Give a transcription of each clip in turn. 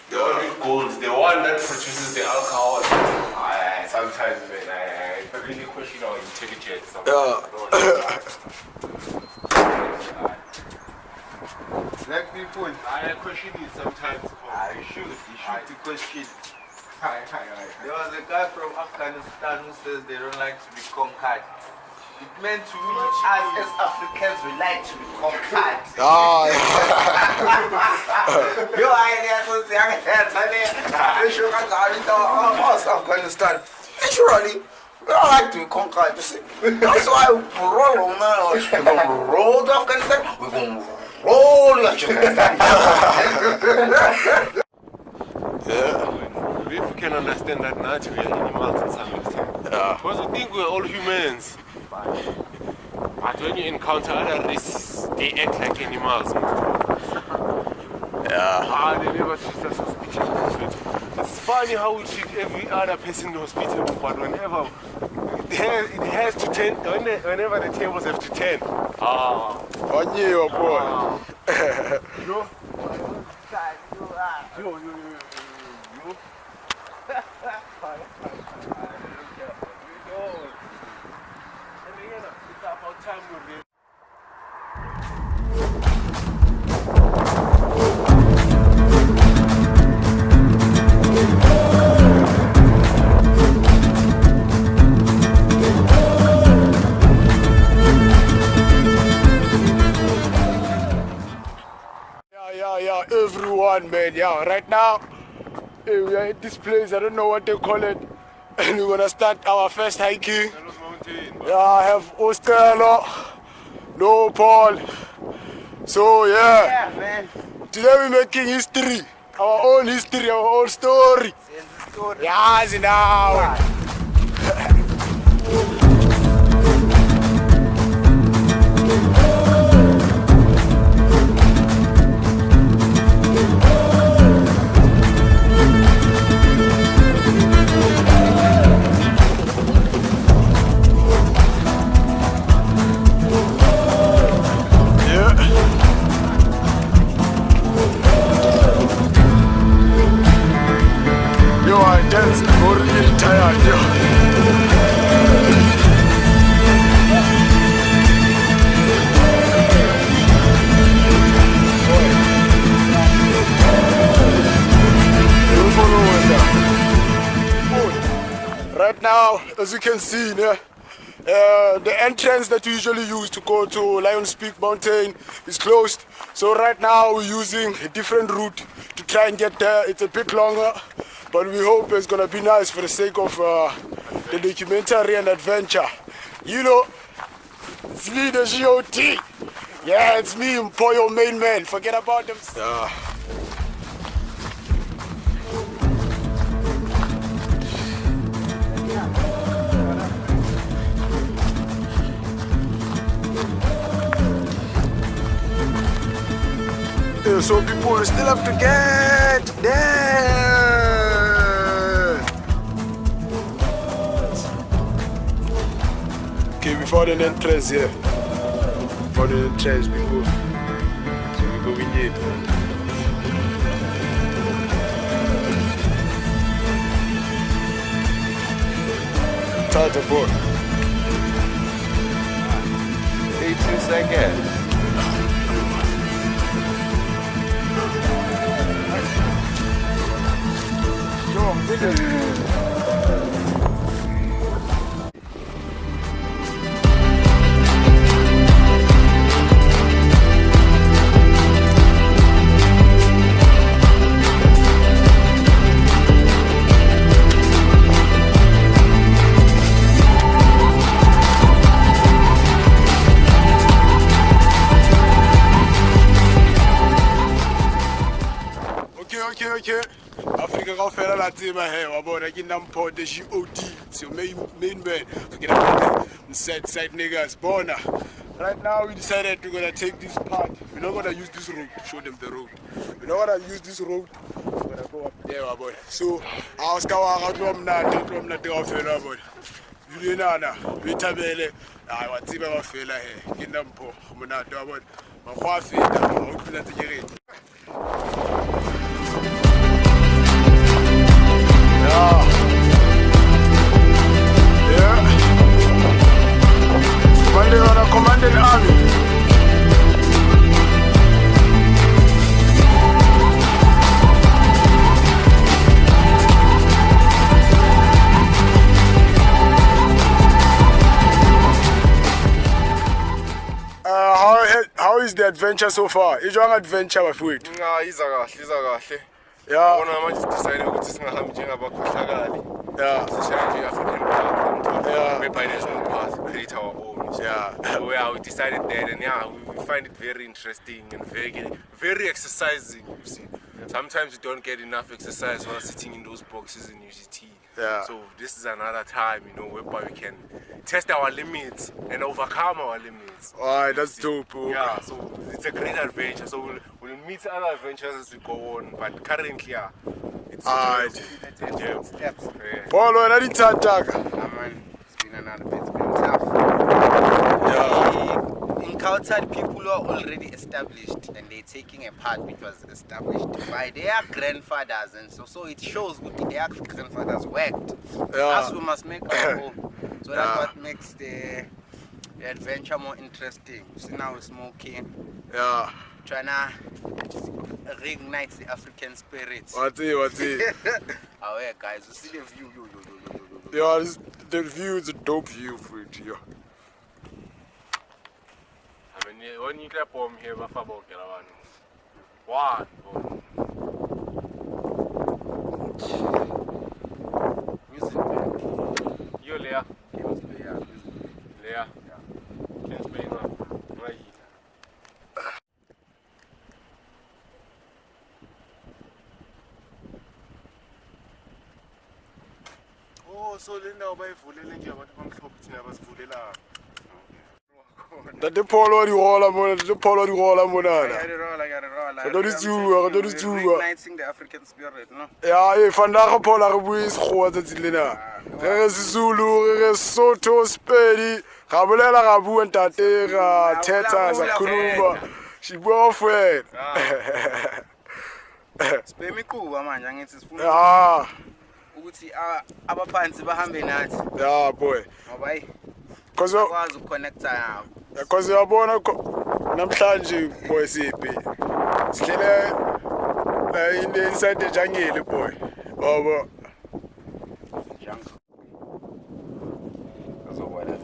The only gold, the one that produces the alcohol. Sometimes, man, I really question our integrity. Black people, I question it sometimes. you should be questioned. There was a guy from Afghanistan who says they don't like to be conquered. It meant to me, as Africans, we like to be conquered. Your idea was Afghanistan. Naturally, we don't like to be conquered. You see? That's why we roll on now. We're going to roll to Afghanistan. We're going to roll to Afghanistan. If we can understand that naturally, we are animals in some extent. Because we think we're all humans. But when you encounter other races, they act like animals. They never treat us hospitably. It's funny how we treat every other person hospitably, but whenever it has to turn, whenever the tables have to turn. On you, boy. Everyone, man, right now we are at this place, I don't know what they call it, and we're gonna start our first hiking. I have Oscar, no Paul. So Man. today we're making history, our own history, our own story. Yes, now. That's really tired, Right now, as you can see, the entrance that we usually use to go to Lion's Peak Mountain is closed. So right now we're using a different route to try and get there. It's a bit longer, but we hope it's gonna be nice for the sake of the documentary and adventure. You know, it's me, the GOT. Yeah, it's me, Mpoyo main man. Forget about them. So people still have to get there. Okay, we found an entrance here. For the entrance, people. So we go in here. Start the boat. 18 seconds. Okay. Africa kaofela la tseba he wa bona ke nampo the GOT. So main man. Forget about the side niggas. Bona. Right now we decided we're gonna take this part. We're not gonna use this road to show them the road. We're not gonna use this road. We're gonna go up there, boy. So I was kawa kaofela boy. Juliana, Vitabele, I want to see my fella here. Get them poor. I'm not doing my wife. I'm open at the gate. Yeah. Commanding on a commanding army. How is the adventure so far? Is your adventure with it? Nah, he's a Yeah. I just decided to see my yeah. Yeah. We by this new path, create our own. Yeah. So we decided that, and yeah, we find it very interesting and very exercising. You see, sometimes you don't get enough exercise while sitting in those boxes in UCT. Yeah. So this is another time, whereby we can test our limits and overcome our limits. Alright, that's dope. Yeah, so it's a great adventure. So we'll meet other adventures as we go on, but currently, yeah, it's alright. Steps. Paul, when I didn't talk. Man, it's been another bit. It's been tough. Yeah. We encountered people who are already established and they're taking a path which was established by their grandfathers, and so it shows what their grandfathers worked. Yeah. Us, we must make our own. So that's what makes the adventure more interesting. You see, now we're smoking. Yeah. Trying to reignite the African spirit. What's it? Oh yeah, guys, you see the view. Yeah, the view is a dope view for it here. I mean, when you clap home here, one. Music, man. You, Leah. Music. Leah. Let's play now. Right. Oh, so Linda, by Fulling, you want to come to Fulilla. The polo di rola mona, the polo di rola mona. I got it all. I don't do. Reigniting the African spirit, no? Yeah, if vandaag polo gebuis goa tsilena. Re Zulu, re Sotho, Spedi, ga bolela ga bua ntate ga thetsa za khuluma. Shibua friend. Speakmikuba manje angithi sifuna Ah, ukuthi abaphansi bahambe nathi. yeah boy. Ngoba yi Cause akwazi ukconnecta nabo. Because uyabona namhlanje boy siphi. Sihlele inside the jungle boy. Baba.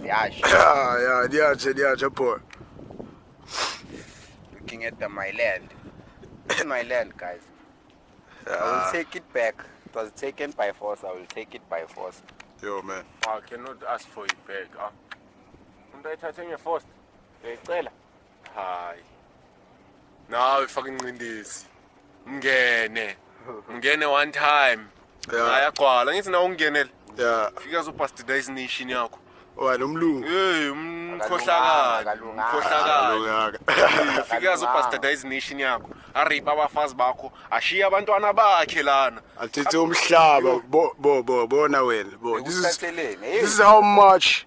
Yeah, diyache boy. Looking at my land. It's my land, guys. I will take it back. It was taken by force. I will take it by force. Yo man. I cannot ask for it back. I'm first. Hi. Now we fucking win this. Mngene one time. Yeah. Ayaqwala ngithi na ungenele. Yeah. Fika zo pastidize nation yakho. Wa nomlungu. Hey, umkhohlakala. Fika zo pastidize nation yakho. Aripa abafazi bakho, ashiya abantwana bakhe lana. Atithe umhlaba bona wena. This is how much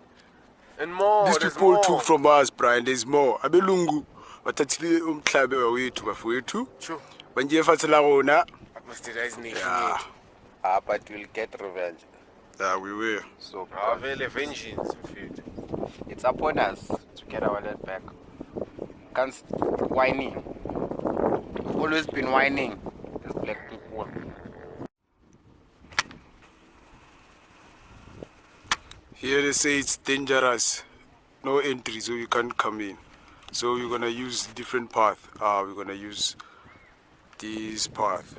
and more. these people took from us, Brian. There's more. Abelungu bathathile umhlabe wethu bafowethu. Sure. Banje efatsela rona. Pastidize nation. Yeah. But we'll get revenge. Yeah, we will. So Vele vengeance mfethu. it's upon us to get our land back. Can't whining. Always been whining as black people. Here they say it's dangerous. No entry, so you can't come in. So we're gonna use different path. We're gonna use this path.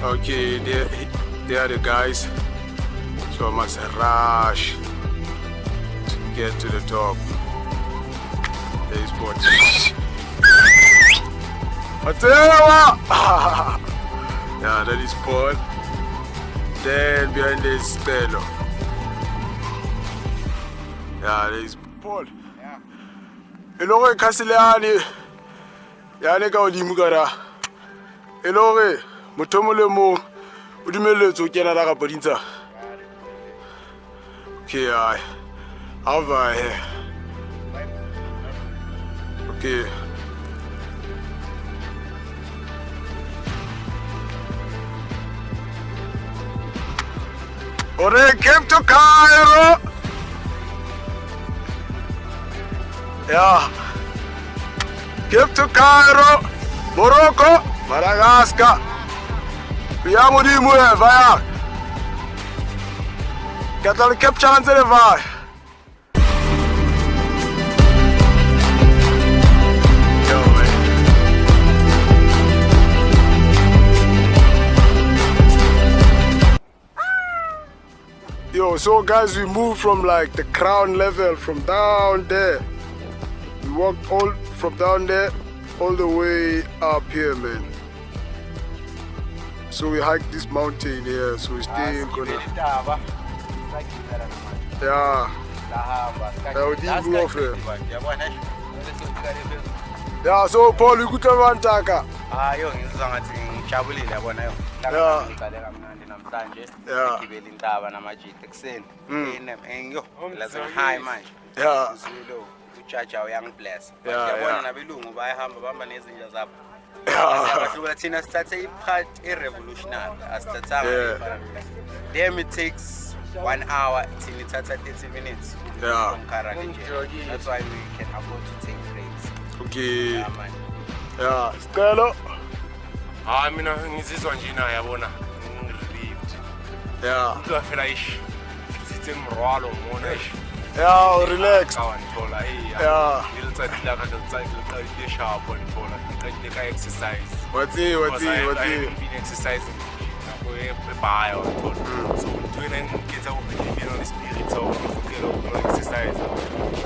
Okay, they are the guys. So I must rush to get to the top. There's spot. Yeah, that is Paul. Then behind there is Stelo. Yeah, there is Paul. Yeah. You know what Casiliani? Yani ka odimu kara. e le hore motho o mong le mong o dumelletswe ho kena la kapa dintsa. Okay, over here. Okay. Ore Cape to Cairo. Yeah. Cape to Cairo, Morocco, Madagascar. Via modimo vaya. Cattle capture and deliver. Yo, so guys, we moved from like the ground level from down there. We walked all from down there all the way up here, man. So we hiked this mountain here, so we still gonna. Yeah. Yeah, so Paul, you could have one taka. Them it takes 1 hour till it takes 30 minutes from Karani. That's why we can afford to take breaks. Okay. Yeah, man. Yeah, Stella. I mean, this is one Gina, I wanna relieved. Yeah. I feel like it's in Moralo, Monash. Yeah, relax. Yeah. Little sharp on exercise. What's it? I've been exercising. So when kids are believing on the spirit, so I exercise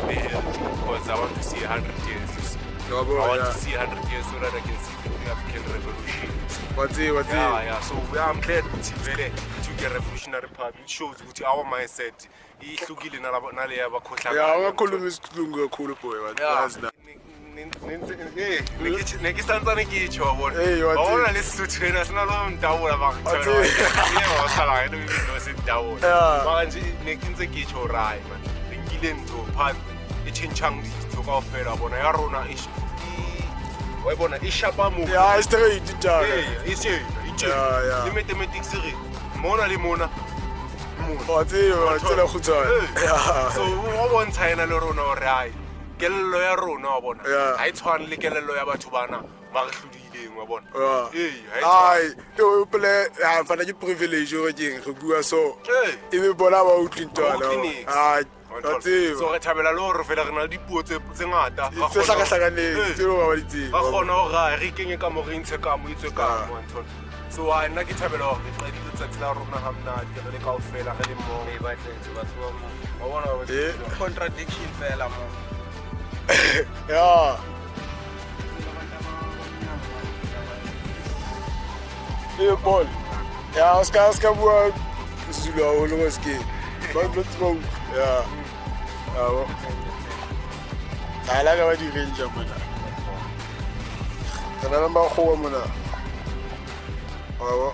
because I want to see 100 years. I want to see 100 years so that I can see the African revolution. What's it? Yeah. So I'm glad to get revolutionary part. It shows our mindset. Yeah, I'm calling this a cool boy. So one time I kelello ya rona wa bona ha e tshwane le kelello ya batho bana ba re hlodileng wa bona ai yo pele ha fana ke privilege go keng go bua so e be bona ba utlintwana ai so re thabela le hore fela re na le dipuo tse ngata ga go hlakahlakaneng tseo ba di tseng ba khona hore re kenye ka mo re ntse ka mo itswe ka mo ntho so I nna ke thabela hore re qadile tsatsi la rona ha mna ke re le kaofela re le mo e ba tletse batho ba mo ba bona contradiction fela mo yeah. Hey Paul. Yeah, Oscar bua Zulu a holo mo ske. Ba blotso. Yeah. Ah. Ala ga ba di ranger mona. Kana ba go mona. Ah.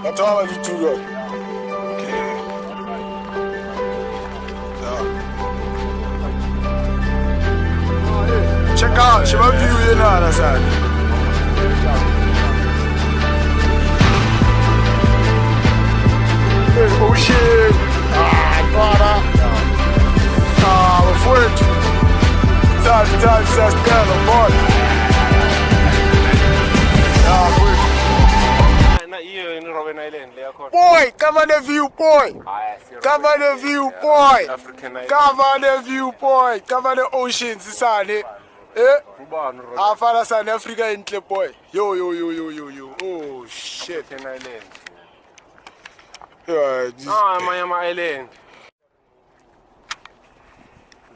That's all I need to do. Okay. Yeah. Check out, she might view you now, that's it. Oh shit. Para. We're forte. Time, c'est Stella, boy. Here in Robben Island, Boy, cover the view, boy. Cover the view, boy. African Island. Cover the view, boy. Cover the oceans, son. Eh? Afara South Africa in the boy. Yo. Oh shit. African Island. Miami Island.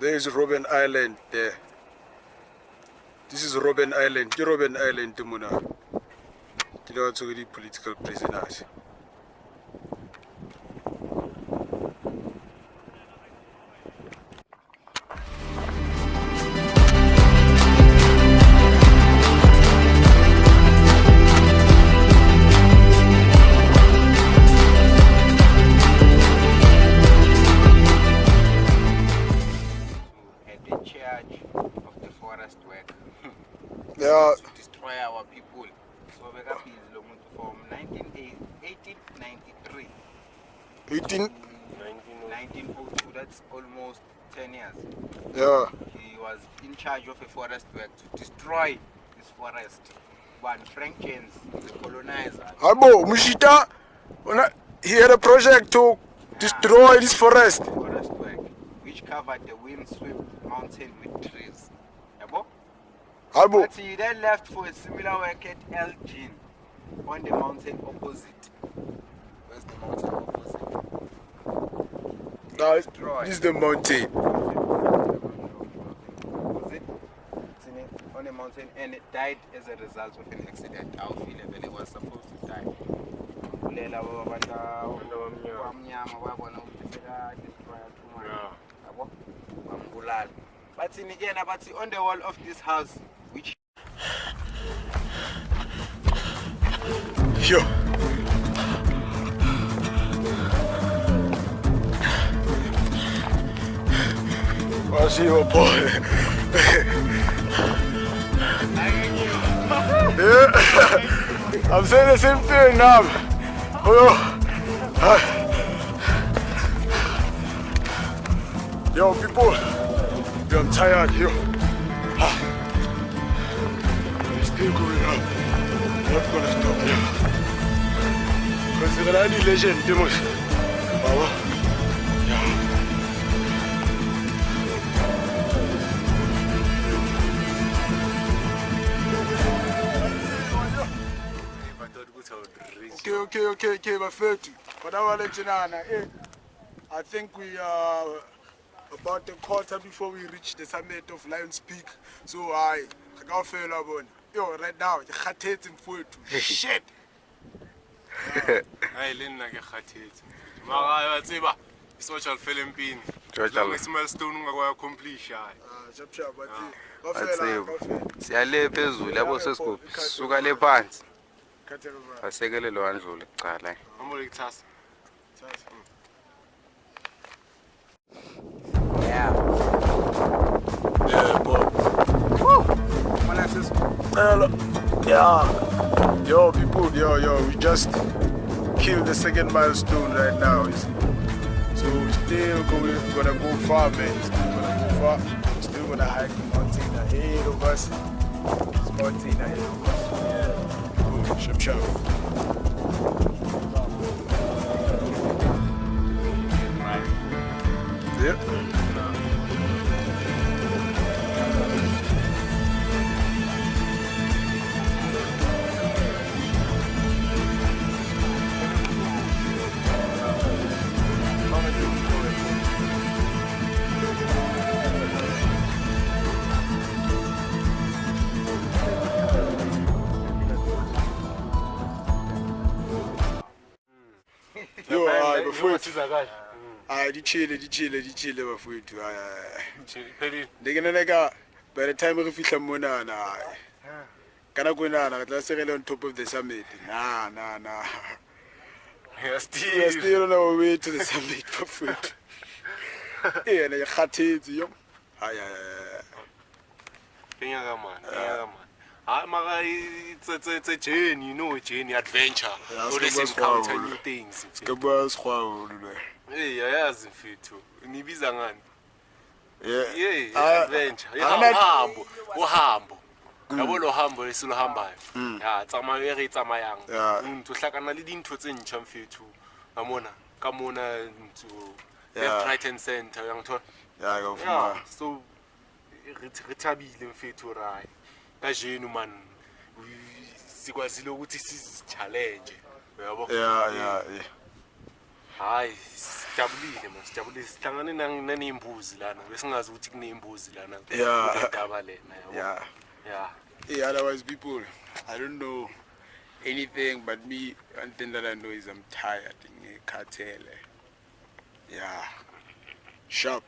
There is Robben Island there. This is Robben Island. Robben Island, Muna. Kilo the political prisoners. To destroy our people. So we got from 1893. 1902, that's almost 10 years. Yeah. He was in charge of a forest work to destroy this forest. One Frank James, the colonizer. Abo, Mushita, he had a project to destroy this forest. Forest work, which covered the windswept mountain with trees. Abo. But he then left for a similar work at Elgin on the mountain opposite. Where's the mountain opposite? Now, this is the mountain. Opposite? On a mountain, and it died as a result of an accident. Our level was supposed to die. But in again, on the wall of this house, which Yo. I see your boy. Yeah. I'm saying the same thing now. Yo, people. Yo, I'm tired. Yo. It's still going up. I'm not gonna stop now. Because there are any legend, Timos. Baba. Yeah. Okay, perfect. But I want to let you know, I think we are about a quarter before we reach the summit of Lions Peak. So I can't fail about yo right now. The khatet in foot. Shit. I learn like a khatet. Mara yatsiba. Social film pin. Long milestone ngakwa accomplish. Chap but kafela. siyale phezulu yabo sesigubhi suka le phansi asekele lo andlule kucala Amole kuthasa. yeah Bob. Wala sis Yeah. Yo, people, yo, we just killed the second milestone right now. So we're still gonna go far, man. We're still gonna hike the mountain ahead of us. This mountain ahead of us. Yeah. Oh, shop. Yeah. Yo, before di chile bafowethu by the time we fihla mona na kana konana re tla segele on top of the summit nah Yeah, still on our way to the summit bafowethu ne ya khathetse yo Kenya man. Mara it's a journey, you know, journey adventure. Always encounter new things. Hey, yazi mfethu. Nibiza ngani? Yeah, adventure. Uhambo. yabo lo hambo le se lo hambayo ya tsamayo e re tsamayang Yeah. ntho hlakana le dintho tse ntjha mfethu ngamona ka mona ntso Yeah. left right and center yang thola Yeah, go for so re thabile mfethu rai ka jenu man sikwazile ukuthi si-challenge yabo Yeah. hayi sijabulile man sijabulile sihlangane naney'mbuzi lana besingazi ukuthi kuney'mbuzi lana Yeah. daba lena yabo Yeah, otherwise people, I don't know anything, but me, one thing that I know is I'm tired. Cartel. Yeah. Sharp.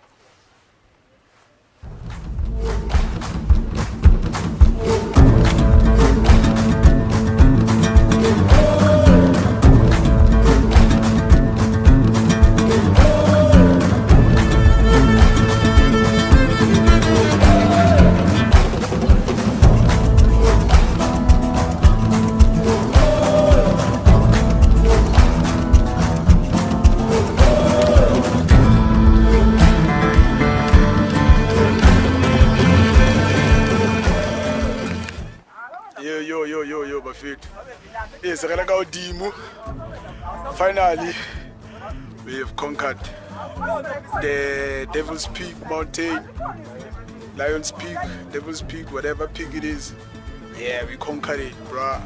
Yo, Buffett. Yes, finally, we have conquered the Devil's Peak mountain, Lion's Peak, Devil's Peak, whatever peak it is. Yeah, we conquered it, bruh.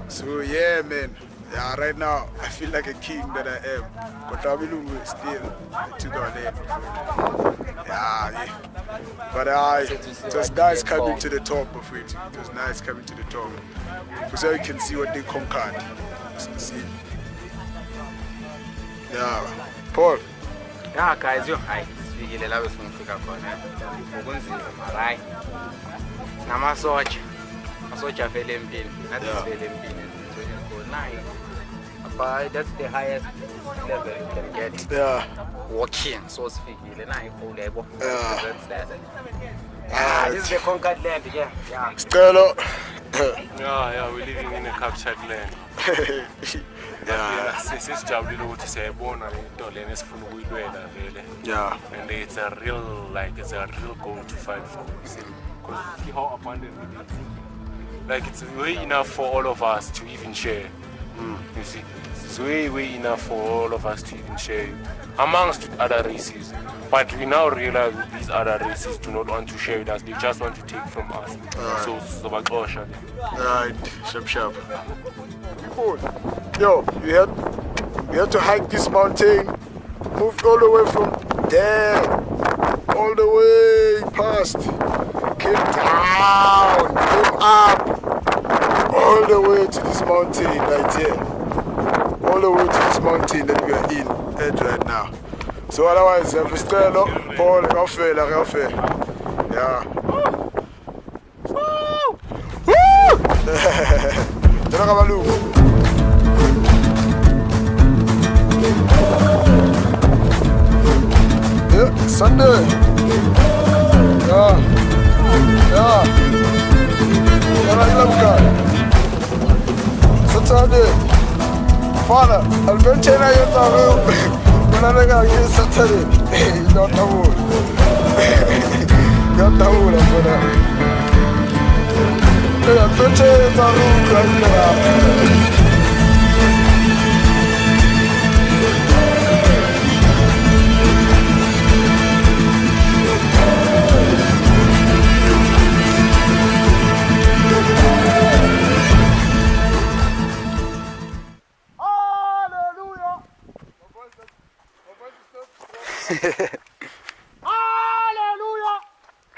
So yeah, man. Yeah, right now I feel like a king that I am. But Tabilungu still took our name. Yeah. But it was nice coming to the top of it. It was nice coming to the top. So you can see what they conquered. See? Yeah. Paul. Yeah, guys, you're high. Speaking of love, from Africa, Marai. Namasocha Philippine. That is Philippine. But that's the highest level you can get. Yeah. Walking, so speaking. Yeah. This is the conquered land, yeah. Stella. Yeah, we're living in a captured land. Sesijabulile ukuthi siyayibona into lena esifuna ukuyilwela vele. Yeah. And it's a real goal to fight for. Because see how abundant it is. Like it's way enough for all of us to even share. You see, it's way enough for all of us to even share amongst other races. But we now realize that these other races do not want to share with us, they just want to take from us. So Sobakosha. Right, sharp. Cool. Yo, we had to hike this mountain, moved all the way from there, all the way past, came down, came up, all the way to this mountain right here. All the way to this mountain that we are in right now. So otherwise, if we stand up, Paul, fair. Yeah. Yeah, Sunday. Yeah. Saturday. Father, adventure na yota. Nanaga is Saturday. Not the wood. Not the wood for that. The adventure is a room right now.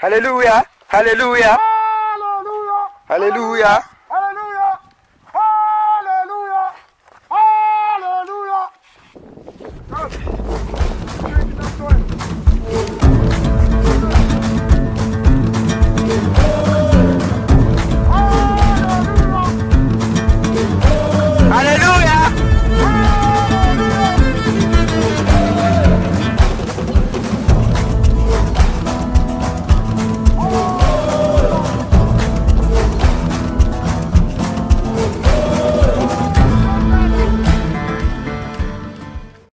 Hallelujah. Hallelujah. Hallelujah. Hallelujah.